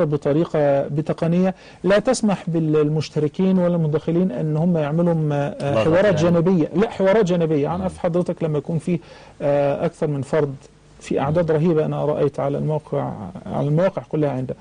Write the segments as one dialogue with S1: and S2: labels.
S1: بتقنية لا تسمح بالمشتركين ولا المدخلين أن هم يعملوا حوارات جانبية. لا، حوارات جانبية. يعني عارف حضرتك لما يكون في أكثر من فرد في أعداد رهيبة، أنا رأيت على المواقع كلها عنده،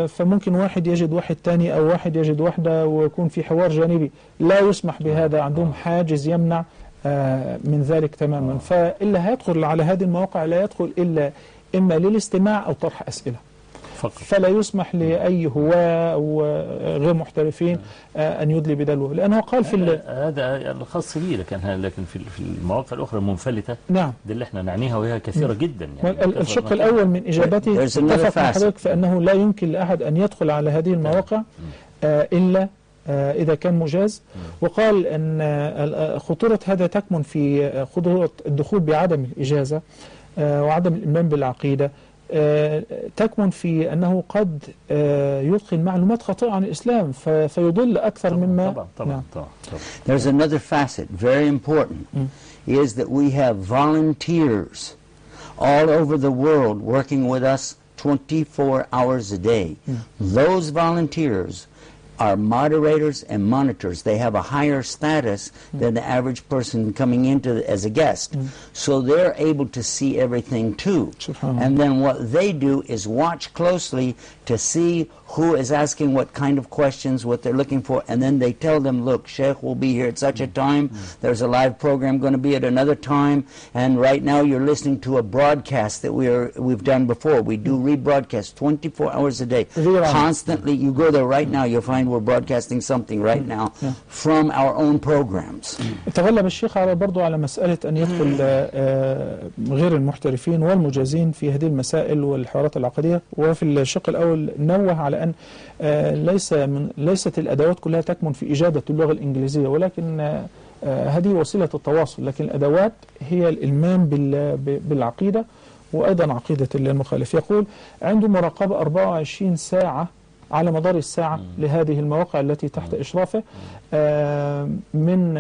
S1: فممكن واحد يجد واحد تاني أو واحد يجد واحدة ويكون في حوار جانبي، لا يسمح بهذا. عندهم حاجز يمنع من ذلك تماما. فإلا هيدخل على هذه المواقع لا يدخل إلا إما للاستماع أو طرح أسئلة فقط. فلا يسمح لأي هواة أو غير محترفين أن يدلي بدلوه، لأنه قال في
S2: هذا الخاص به، لكن في المواقع الأخرى المنفلتة،
S1: نعم،
S2: دي اللي احنا نعنيها وهي كثيرة جدا. يعني
S1: الشق الأول من إجابته اتفق مع حضرتك فأنه لا يمكن لأحد أن يدخل على هذه المواقع إلا إذا كان مجاز. وقال أن خطورة هذا تكمن في خطورة الدخول بعدم الإجازة وعدم الإيمان بالعقيدة، تكمن في أنه قد يدخل معلومات خاطئة عن الإسلام فيضل أكثر مما
S2: طبعا.
S3: There's another facet, very important, is that we have volunteers all over the world working with us 24 hours a day. Those volunteers are moderators and monitors. They have a higher status than the average person coming into as a guest. So they're able to see everything too. And then what they do is watch closely to see who is asking what kind of questions, what they're looking for, and then they tell them, look, Sheikh will be here at such a time, there's a live program going to be at another time, and right now you're listening to a broadcast that we've done before. We do rebroadcast 24 hours a day. Constantly, you go there right now, you'll find we're broadcasting something right now from our own programs.
S1: تغلب الشيخ على برضو على مسألة أن يدخل غير المحترفين والمجازين في هذه المسائل والحوارات العقدية. وفي الشق الأول نوه على أن ليست الأدوات كلها تكمن في إجادة اللغة الإنجليزية، ولكن هذه وسيلة التواصل، لكن الأدوات هي الإلمام بالعقيدة وأيضا عقيدة المخالف. يقول عنده مراقبة 24 ساعة على مدار الساعة لهذه المواقع التي تحت إشرافه من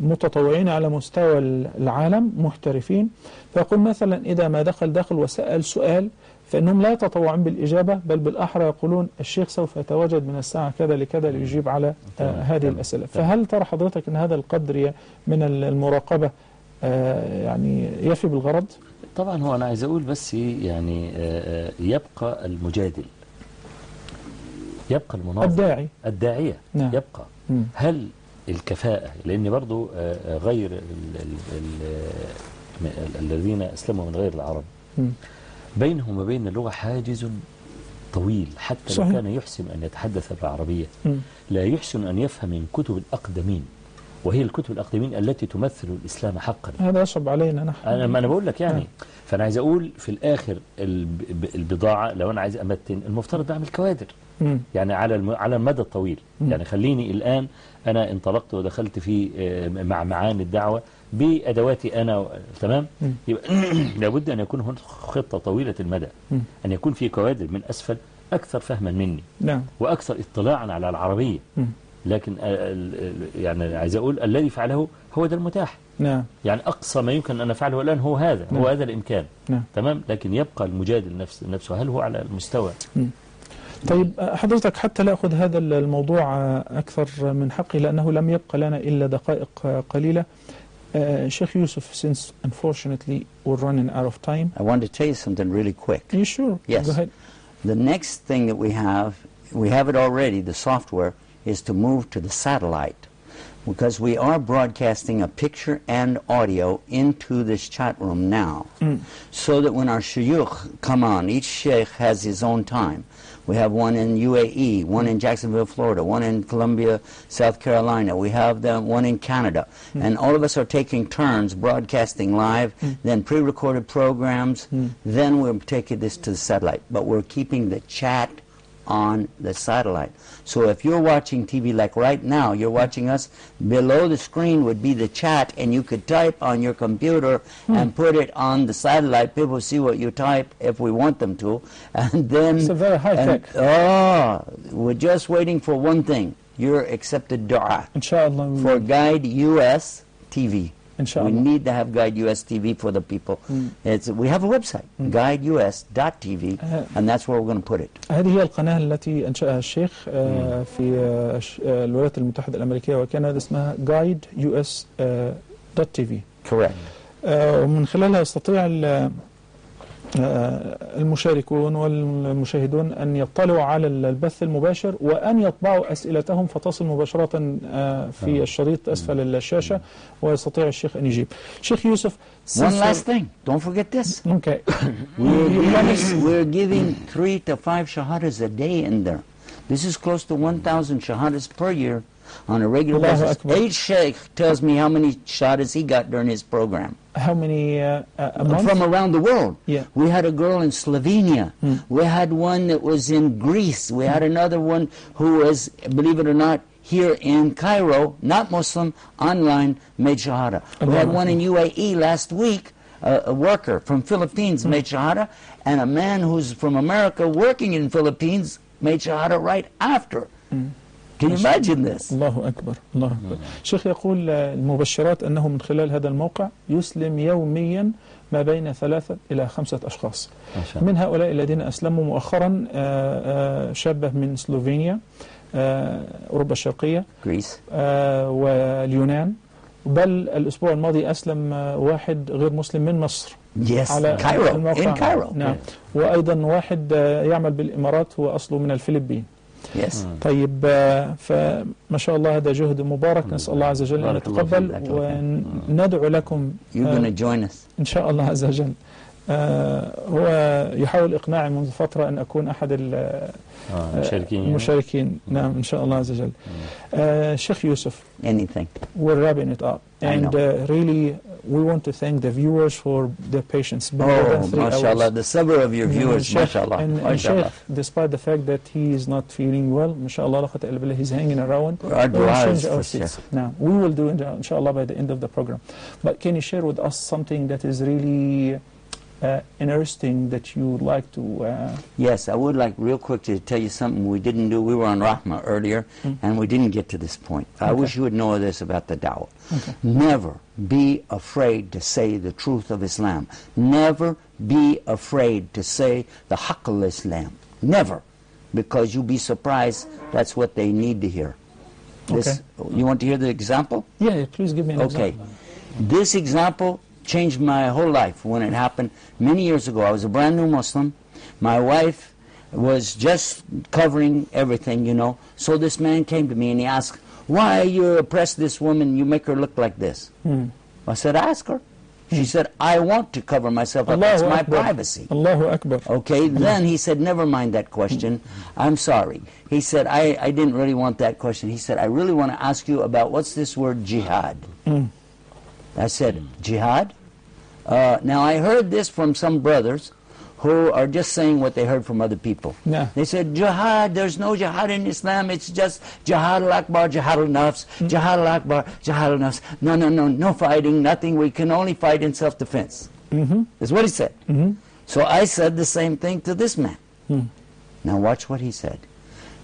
S1: متطوعين على مستوى العالم محترفين. فيقول مثلا إذا ما دخل وسأل سؤال فإنهم لا يتطوعون بالإجابة، بل بالأحرى يقولون الشيخ سوف يتواجد من الساعة كذا لكذا ليجيب على هذه الأسئلة. فهل ترى حضرتك أن هذا القدر من المراقبة يعني يفي بالغرض؟
S2: طبعا هو أنا عايز أقول بس يعني يبقى المجادل، يبقى المناظر، الداعية نعم. يبقى هل الكفاءة، لأن برضو غير الذين أسلموا من غير العرب بينهم وبين اللغة حاجز طويل، حتى صحيح. لو كان يحسن أن يتحدث بالعربية لا يحسن أن يفهم من كتب الأقدمين، وهي الكتب الأقدمين التي تمثل الإسلام حقا.
S1: هذا يصعب على نحن.
S2: أنا بقول لك يعني فأنا عايز أقول في الآخر البضاعة لو أنا عايز أمتن المفترض أعمل كوادر يعني على المدى الطويل. يعني خليني الآن أنا انطلقت ودخلت في مع معاني الدعوة بأدواتي أنا تمام. يبقى لابد أن يكون هناك خطة طويلة المدى، أن يكون في كوادر من أسفل أكثر فهما مني وأكثر اطلاعا على العربية. لكن يعني عايز أقول الذي فعله هو ده المتاح. يعني أقصى ما يمكن أن أفعله الآن هو هذا الإمكان. تمام. لكن يبقى المجادل نفسه هل هو على المستوى؟
S1: طيب حضرتك حتى لا أخذ هذا الموضوع أكثر من حقي لأنه لم يبقى لنا إلا دقائق قليلة. Sheikh Yusuf, since unfortunately we're running out of time,
S3: I want to tell you something really quick.
S1: Are you sure?
S3: Yes.
S1: Go ahead.
S3: The next thing that we have it already, the software, is to move to the satellite, because we are broadcasting a picture and audio into this chat room now, so that when our shuyukh come on, each sheikh has his own time. We have one in UAE, one in Jacksonville, Florida, one in Columbia, South Carolina. We have one in Canada. And all of us are taking turns broadcasting live, then pre-recorded programs. Then we're taking this to the satellite. But we're keeping the chat on the satellite. So if you're watching TV like right now, you're watching us, below the screen would be the chat, and you could type on your computer and put it on the satellite. People see what you type if we want them to. And then
S1: it's a very high tech.
S3: We're just waiting for one thing, your accepted dua.
S1: Inshallah.
S3: For Guide US TV.
S1: Inshallah.
S3: We need to have Guide US TV for the people. We have a website, guideus.tv, and that's where we're going to put it.
S1: هذه هي القناة التي أنشأها الشيخ في الولايات المتحدة الأمريكية وكندا، اسمها guideus.tv.
S3: Correct.
S1: ومن خلالها يستطيع المشاركون والمشاهدون أن يطلعوا على البث المباشر وأن يطبعوا أسئلتهم فتصل مباشرة في الشريط أسفل الشاشة ويستطيع الشيخ أن يجيب. شيخ يوسف.
S3: One last thing. Don't forget this.
S1: Okay.
S3: We're giving 3 to 5 shahadas a day in there. This is close to 1,000 shahadas per year on a regular basis. Each sheikh tells me how many shahadas he got during his program.
S1: How many a month?
S3: From around the world.
S1: Yeah.
S3: We had a girl in Slovenia. We had one that was in Greece. We had another one who was, believe it or not, here in Cairo, not Muslim, online, made shahada. We had one in UAE last week, a worker from Philippines made shahada, and a man who's from America working in Philippines made shahada right after. Can you imagine this?
S1: الله أكبر الله أكبر. شيخ يقول المبشرات أنه من خلال هذا الموقع يسلم يوميا ما بين 3 إلى 5 أشخاص. من هؤلاء الذين أسلموا مؤخرا شابة من سلوفينيا، أوروبا الشرقية، واليونان، بل الأسبوع الماضي أسلم واحد غير مسلم من مصر.
S3: Yes,
S1: على
S3: Cairo,
S1: الموقع.
S3: in Cairo.
S1: نعم. وأيضا واحد يعمل بالإمارات هو أصله من الفلبين.
S3: Yes.
S1: طيب فما شاء الله هذا جهد مبارك، نسأل الله عز وجل أن يتقبل وندعو لكم.
S3: You're going to join us.
S1: إن شاء الله عز وجل. هو يحاول إقناعي منذ فترة أن أكون أحد المشاركين. نعم إن شاء الله عز وجل. شيخ يوسف.
S3: Anything.
S1: We're wrapping it up. And really we want to thank the viewers for their patience.
S3: MashaAllah, the several of your viewers, MashaAllah.
S1: And Sheikh, despite the fact that he is not feeling well, MashaAllah, he's hanging around.
S3: Our du'as for Sheikh.
S1: Now, we will do inshallah by the end of the program. But can you share with us something that is really interesting that you would like to...
S3: Yes, I would like real quick to tell you something we didn't do. We were on Rahma earlier, and we didn't get to this point. I wish you would know this about the da'wah. Never be afraid to say the truth of Islam. Never be afraid to say the haqq al-Islam. Never. Because you'll be surprised that's what they need to hear. This, you want to hear the example?
S1: Yeah, please give me an example.
S3: This example changed my whole life when it happened many years ago. I was a brand new Muslim. My wife was just covering everything, you know. So this man came to me and he asked, why you oppress this woman, you make her look like this? I said, ask her. She said, I want to cover myself up. That's my privacy.
S1: Allahu Akbar.
S3: Okay, then he said, never mind that question. I'm sorry. He said, I didn't really want that question. He said, I really want to ask you about what's this word jihad? I said, jihad? Now I heard this from some brothers who are just saying what they heard from other people. They said, jihad, there's no jihad in Islam, it's just jihad al-akbar, jihad al-nafs, jihad al-akbar, jihad al-nafs. No fighting, nothing, we can only fight in self-defense. That's what he said. So I said the same thing to this man. Now watch what he said.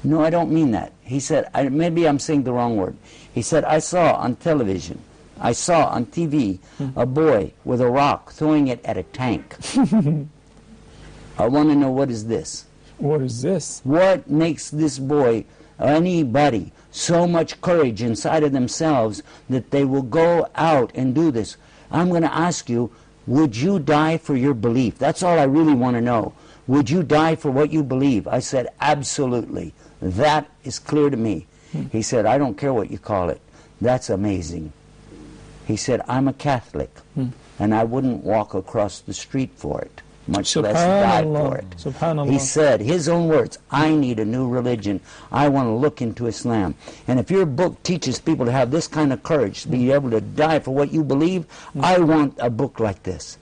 S3: No, I don't mean that. He said, maybe I'm saying the wrong word. He said, I saw on television, I saw on TV a boy with a rock throwing it at a tank. I want to know, what is this?
S1: What is this?
S3: What makes this boy, anybody, so much courage inside of themselves that they will go out and do this? I'm going to ask you, would you die for your belief? That's all I really want to know. Would you die for what you believe? I said, absolutely. That is clear to me. He said, I don't care what you call it. That's amazing. He said, I'm a Catholic, and I wouldn't walk across the street for it, much less die for it. He said, his own words, I need a new religion. I want to look into Islam. And if your book teaches people to have this kind of courage, to be able to die for what you believe, I want a book like this.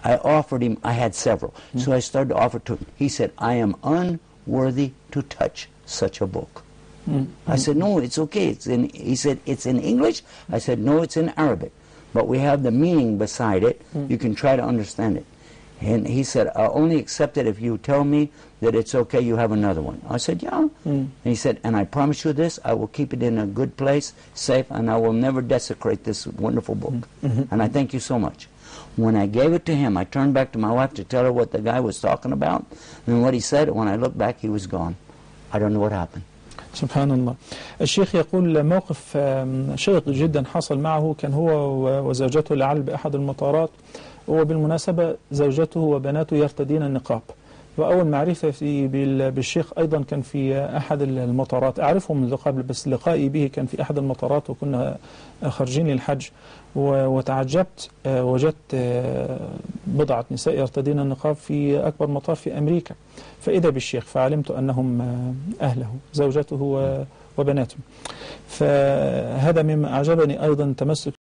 S3: I offered him, I had several. So I started to offer to him. He said, I am unworthy to touch such a book. I said, no, it's okay. He said, it's in English? I said, no, it's in Arabic. But we have the meaning beside it. You can try to understand it. And he said, I'll only accept it if you tell me that it's okay, you have another one. I said, yeah. And he said, and I promise you this, I will keep it in a good place, safe, and I will never desecrate this wonderful book. And I thank you so much. When I gave it to him, I turned back to my wife to tell her what the guy was talking about, and what he said. When I looked back, he was gone. I don't know what happened.
S1: سبحان الله. الشيخ يقول موقف شيق جدا حصل معه، كان هو وزوجته لعل بأحد المطارات، وبالمناسبة زوجته وبناته يرتدين النقاب، وأول معرفة بالشيخ أيضا كان في أحد المطارات، أعرفه من قبل بس لقائي به كان في أحد المطارات وكنا خارجين للحج، وتعجبت وجدت بضعة نساء يرتدين النقاب في أكبر مطار في أمريكا، فإذا بالشيخ فعلمت أنهم أهله زوجته وبناته. فهذا مما أعجبني أيضا تمسك